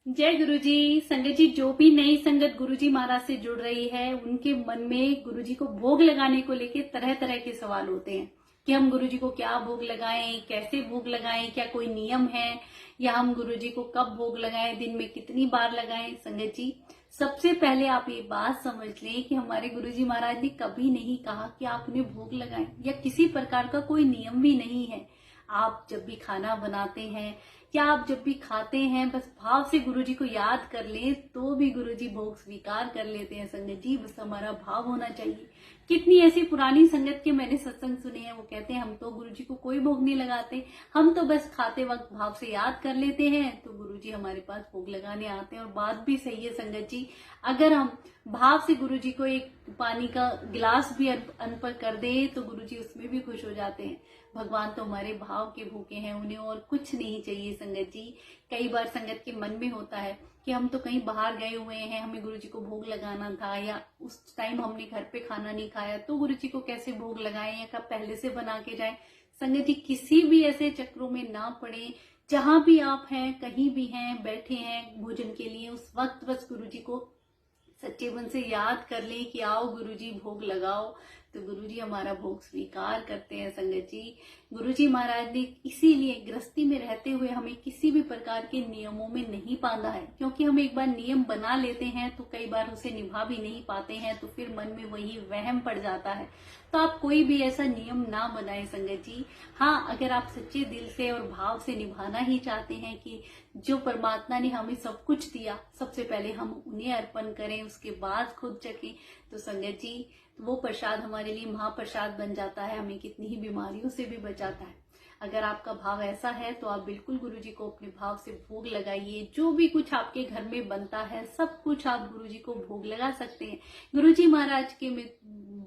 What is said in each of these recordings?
जय गुरुजी। संगत जी, जो भी नई संगत गुरुजी महाराज से जुड़ रही है उनके मन में गुरुजी को भोग लगाने को लेके तरह तरह के सवाल होते हैं कि हम गुरुजी को क्या भोग लगाएं, कैसे भोग लगाएं, क्या कोई नियम है या हम गुरुजी को कब भोग लगाएं, दिन में कितनी बार लगाएं। संगत जी, सबसे पहले आप ये बात समझ लें कि हमारे गुरुजी महाराज ने कभी नहीं कहा कि आप उन्हें भोग लगाएं या किसी प्रकार का कोई नियम भी नहीं है। आप जब भी खाना बनाते हैं या आप जब भी खाते हैं, बस भाव से गुरुजी को याद कर लें तो भी गुरुजी भोग स्वीकार कर लेते हैं। संगत जी, बस हमारा भाव होना चाहिए। कितनी ऐसी पुरानी संगत के मैंने सत्संग सुने हैं, वो कहते हैं हम तो गुरुजी को कोई भोग नहीं लगाते, हम तो बस खाते वक्त भाव से याद कर लेते हैं तो गुरुजी हमारे पास भोग लगाने आते हैं। और बात भी सही है संगत जी, अगर हम भाव से गुरुजी को एक पानी का गिलास भी अर्पण कर दे तो गुरुजी उसमें भी खुश हो जाते हैं। भगवान तो हमारे भाव के भूखे हैं, उन्हें और कुछ नहीं चाहिए। संगत जी, कई बार संगत के मन में होता है कि हम तो कहीं बाहर गए हुए हैं, हमें गुरुजी को भोग लगाना था या उस टाइम हमने घर पे खाना नहीं खाया तो गुरुजी को कैसे भोग लगाएं या कब पहले से बना के जाएं। संगत जी, किसी भी ऐसे चक्रों में ना पड़े। जहां भी आप हैं, कहीं भी हैं, बैठे हैं भोजन के लिए, उस वक्त बस गुरुजी को सच्चे मन से याद कर लें कि आओ गुरुजी भोग लगाओ, तो गुरुजी हमारा भोग स्वीकार करते हैं। संगत जी, गुरुजी महाराज ने इसीलिए गृहस्थी में रहते हुए हमें किसी भी प्रकार के नियमों में नहीं बांधा है, क्योंकि हम एक बार नियम बना लेते हैं तो कई बार उसे निभा भी नहीं पाते हैं, तो फिर मन में वही वहम पड़ जाता है। तो आप कोई भी ऐसा नियम ना बनाए संगत जी। हाँ, अगर आप सच्चे दिल से और भाव से निभाना ही चाहते हैं कि जो परमात्मा ने हमें सब कुछ दिया, सबसे पहले हम उन्हें अर्पण करें, उसके बाद खुद चखें, तो संगत जी वो प्रसाद हमारे लिए महाप्रसाद बन जाता है, हमें कितनी ही बीमारियों से भी बचाता है। अगर आपका भाव ऐसा है तो आप बिल्कुल गुरुजी को अपने भाव से भोग लगाइए। जो भी कुछ आपके घर में बनता है सब कुछ आप गुरुजी को भोग लगा सकते हैं। गुरुजी महाराज के में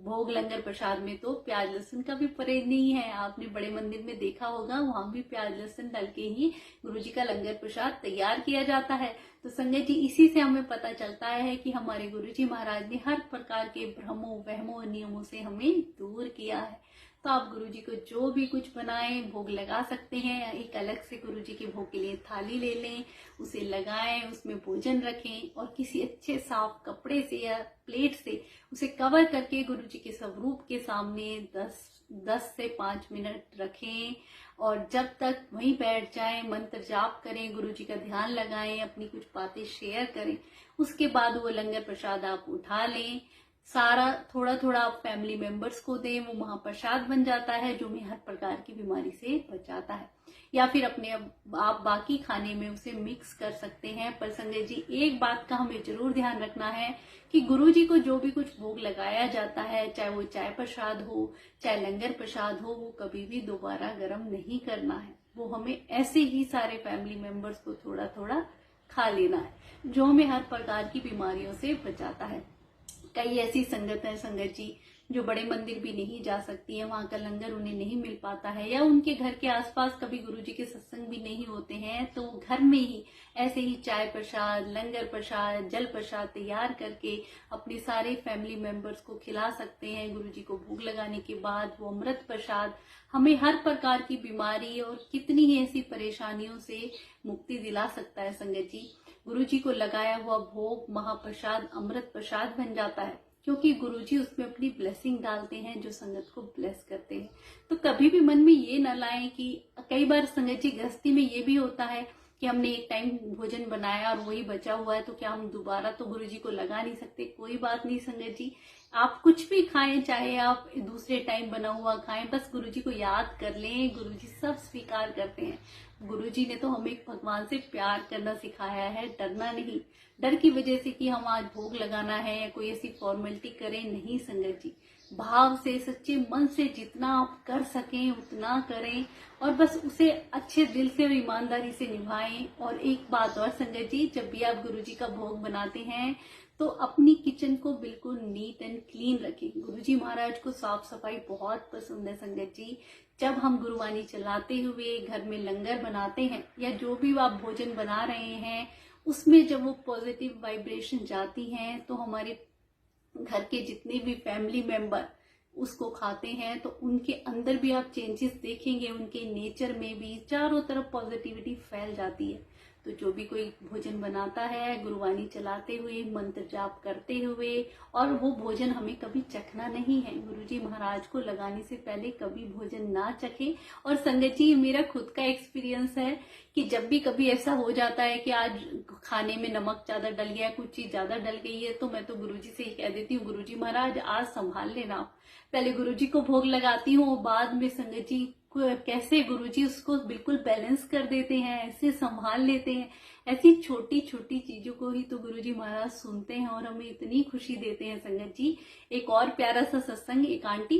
भोग लंगर प्रसाद में तो प्याज लहसुन का भी परहेज नहीं है। आपने बड़े मंदिर में देखा होगा, वहां भी प्याज लहसुन डाल के ही गुरुजी का लंगर प्रसाद तैयार किया जाता है। तो संगत जी, इसी से हमें पता चलता है कि हमारे गुरुजी महाराज ने हर प्रकार के भ्रमों वहमों नियमों से हमें दूर किया है। तो आप गुरुजी को जो भी कुछ बनाएं भोग लगा सकते हैं। एक अलग से गुरुजी के भोग के लिए थाली ले लें, उसे लगाएं, उसमें भोजन रखें और किसी अच्छे साफ कपड़े से या प्लेट से उसे कवर करके गुरुजी के स्वरूप के सामने 10 से 5 मिनट रखें और जब तक वहीं बैठ जाएं, मंत्र जाप करें, गुरुजी का ध्यान लगाएं, अपनी कुछ बातें शेयर करें। उसके बाद वो लंगर प्रसाद आप उठा लें, सारा थोड़ा थोड़ा आप फैमिली मेंबर्स को दें, वो महाप्रसाद बन जाता है जो हमें हर प्रकार की बीमारी से बचाता है। या फिर अपने आप बाकी खाने में उसे मिक्स कर सकते हैं। पर संजय जी, एक बात का हमें जरूर ध्यान रखना है कि गुरुजी को जो भी कुछ भोग लगाया जाता है, चाहे वो चाय प्रसाद हो, चाहे लंगर प्रसाद हो, वो कभी भी दोबारा गर्म नहीं करना है। वो हमें ऐसे ही सारे फैमिली मेंबर्स को थोड़ा थोड़ा खा लेना है, जो हमें हर प्रकार की बीमारियों से बचाता है। कई ऐसी संगत है संगत जी जो बड़े मंदिर भी नहीं जा सकती है, वहां का लंगर उन्हें नहीं मिल पाता है या उनके घर के आसपास कभी गुरुजी के सत्संग भी नहीं होते हैं, तो घर में ही ऐसे ही चाय प्रसाद, लंगर प्रसाद, जल प्रसाद तैयार करके अपने सारे फैमिली मेंबर्स को खिला सकते हैं। गुरुजी को भोग लगाने के बाद वो अमृत प्रसाद हमें हर प्रकार की बीमारी और कितनी ही ऐसी परेशानियों से मुक्ति दिला सकता है। संगत जी, गुरुजी को लगाया हुआ भोग महाप्रसाद अमृत प्रसाद बन जाता है, क्योंकि गुरुजी उसमें अपनी ब्लेसिंग डालते हैं जो संगत को ब्लेस करते हैं। तो कभी भी मन में ये न लाएं कि कई बार संगत जी गृहस्थी में ये भी होता है कि हमने एक टाइम भोजन बनाया और वही बचा हुआ है, तो क्या हम दोबारा तो गुरुजी को लगा नहीं सकते? कोई बात नहीं संगत जी, आप कुछ भी खाएं, चाहे आप दूसरे टाइम बना हुआ खाएं, बस गुरुजी को याद कर लें, गुरुजी सब स्वीकार करते हैं। गुरुजी ने तो हमें भगवान से प्यार करना सिखाया है, डरना नहीं। डर की वजह से कि हम आज भोग लगाना है या कोई ऐसी फॉर्मेलिटी करें, नहीं संगत जी। भाव से, सच्चे मन से जितना आप कर सकें उतना करें और बस उसे अच्छे दिल से और ईमानदारी से निभाएं। और एक बात और संगत जी, जब भी आप गुरुजी का भोग बनाते हैं तो अपनी किचन को बिल्कुल नीट एंड क्लीन रखें। गुरुजी महाराज को साफ सफाई बहुत पसंद है संगत जी। जब हम गुरुवाणी चलाते हुए घर में लंगर बनाते हैं या जो भी आप भोजन बना रहे हैं, उसमें जब वो पॉजिटिव वाइब्रेशन जाती हैं तो हमारे घर के जितने भी फैमिली मेंबर उसको खाते हैं तो उनके अंदर भी आप चेंजेस देखेंगे, उनके नेचर में भी चारों तरफ पॉजिटिविटी फैल जाती है। तो जो भी कोई भोजन बनाता है, गुरुवाणी चलाते हुए, मंत्र जाप करते हुए, और वो भोजन हमें कभी चखना नहीं है। गुरुजी महाराज को लगाने से पहले कभी भोजन ना चखे। और संगत जी, मेरा खुद का एक्सपीरियंस है कि जब भी कभी ऐसा हो जाता है कि आज खाने में नमक ज्यादा डल गया, कुछ चीज ज्यादा डल गई है, तो मैं तो गुरुजी से ही कह देती हूँ, गुरुजी महाराज आज संभाल लेना। पहले गुरुजी को भोग लगाती हूँ और बाद में संगत जी कैसे गुरुजी उसको बिल्कुल बैलेंस कर देते हैं, ऐसे संभाल लेते हैं। ऐसी छोटी छोटी चीजों को ही तो गुरुजी महाराज सुनते हैं और हमें इतनी खुशी देते हैं। संगत जी, एक और प्यारा सा सत्संग, एक आंटी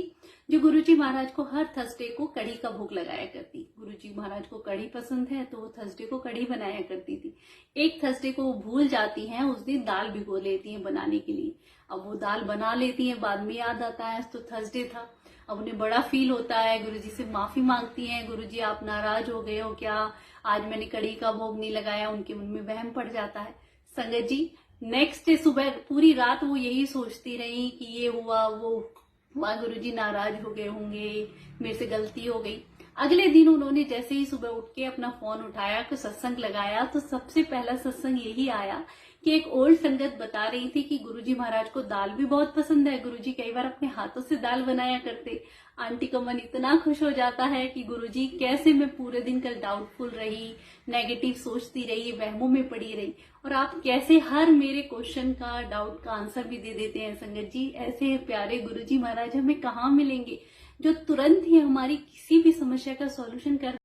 जो गुरुजी महाराज को हर थर्सडे को कढ़ी का भोग लगाया करती। गुरुजी महाराज को कढ़ी पसंद है तो वो थर्सडे को कढ़ी बनाया करती थी। एक थर्सडे को वो भूल जाती हैं, उस दिन दाल भिगो लेती हैं बनाने के लिए। अब वो दाल बना लेती हैं, बाद में याद आता है तो थर्सडे था। अब उन्हें बड़ा फील होता है, गुरुजी से माफी मांगती हैं, गुरुजी आप नाराज हो गए हो क्या, आज मैंने कढ़ी का भोग नहीं लगाया। उनके मन में वहम पड़ जाता है। संगत जी, नेक्स्ट डे सुबह पूरी रात वो यही सोचती रही कि ये हुआ वो हुआ, गुरुजी नाराज हो गए होंगे, मेरे से गलती हो गई। अगले दिन उन्होंने जैसे ही सुबह उठ के अपना फोन उठाया तो सत्संग लगाया, तो सबसे पहला सत्संग यही आया कि एक ओल्ड संगत बता रही थी कि गुरुजी महाराज को दाल भी बहुत पसंद है, गुरुजी कई बार अपने हाथों से दाल बनाया करते। आंटी का मन इतना खुश हो जाता है कि गुरुजी कैसे मैं पूरे दिन कल डाउटफुल रही, नेगेटिव सोचती रही, वहमों में पड़ी रही, और आप कैसे हर मेरे क्वेश्चन का, डाउट का आंसर भी दे देते हैं। संगत जी, ऐसे प्यारे गुरुजी महाराज हमें कहाँ मिलेंगे जो तुरंत ही हमारी किसी भी समस्या का सॉल्यूशन कर